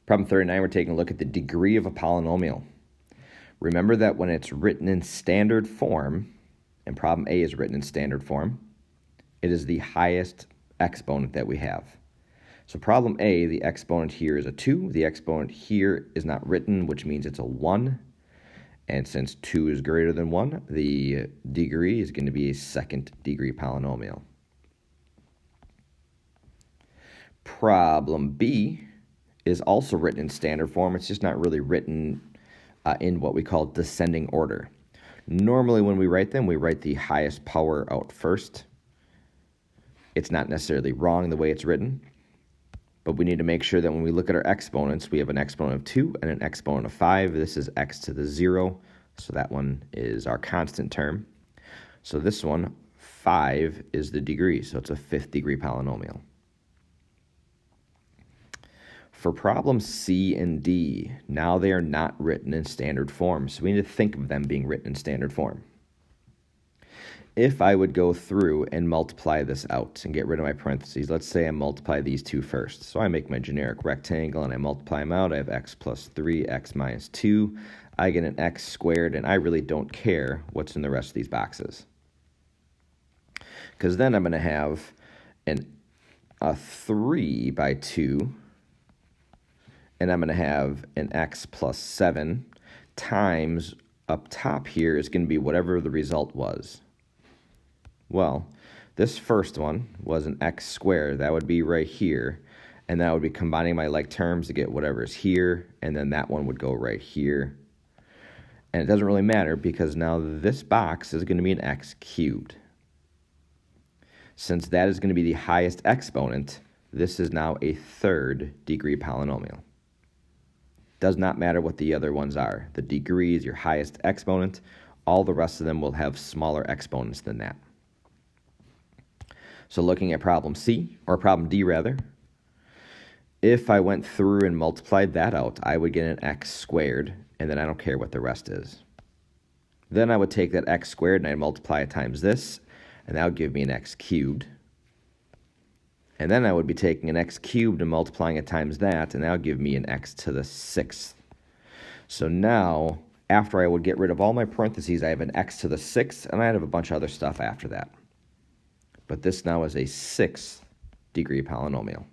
Problem 39, we're taking a look at the degree of a polynomial. Remember that when it's written in standard form, and problem A is written in standard form, it is the highest exponent that we have. So problem A, the exponent here is a 2. The exponent here is not written, which means it's a 1. And since 2 is greater than 1, the degree is going to be a second degree polynomial. Problem B is also written in standard form. It's just not really written in what we call descending order. Normally when we write them, we write the highest power out first. It's not necessarily wrong the way it's written, but we need to make sure that when we look at our exponents, we have an exponent of 2 and an exponent of 5. This is x to the 0, so that one is our constant term. So this one, 5, is the degree, so it's a 5th degree polynomial. For problems C and D, now they are not written in standard form, so we need to think of them being written in standard form. If I would go through and multiply this out and get rid of my parentheses, let's say I multiply these two first. So I make my generic rectangle and I multiply them out. I have x plus 3, x minus 2. I get an x squared, and I really don't care what's in the rest of these boxes. Because then I'm going to have a 3 by 2, and I'm going to have an x plus 7 times up top here is going to be whatever the result was. Well, this first one was an x squared. That would be right here, and that would be combining my like terms to get whatever is here, and then that one would go right here. And it doesn't really matter because now this box is going to be an x cubed. Since that is going to be the highest exponent, this is now a 3rd degree polynomial. Does not matter what the other ones are. The degree is your highest exponent. All the rest of them will have smaller exponents than that. So looking at problem C, or problem D rather, if I went through and multiplied that out, I would get an x squared, and then I don't care what the rest is. Then I would take that x squared and I'd multiply it times this, and that would give me an x cubed. And then I would be taking an x cubed and multiplying it times that, and that would give me an x to the 6th. So now, after I would get rid of all my parentheses, I have an x to the 6th, and I have a bunch of other stuff after that. But this now is a 6th degree polynomial.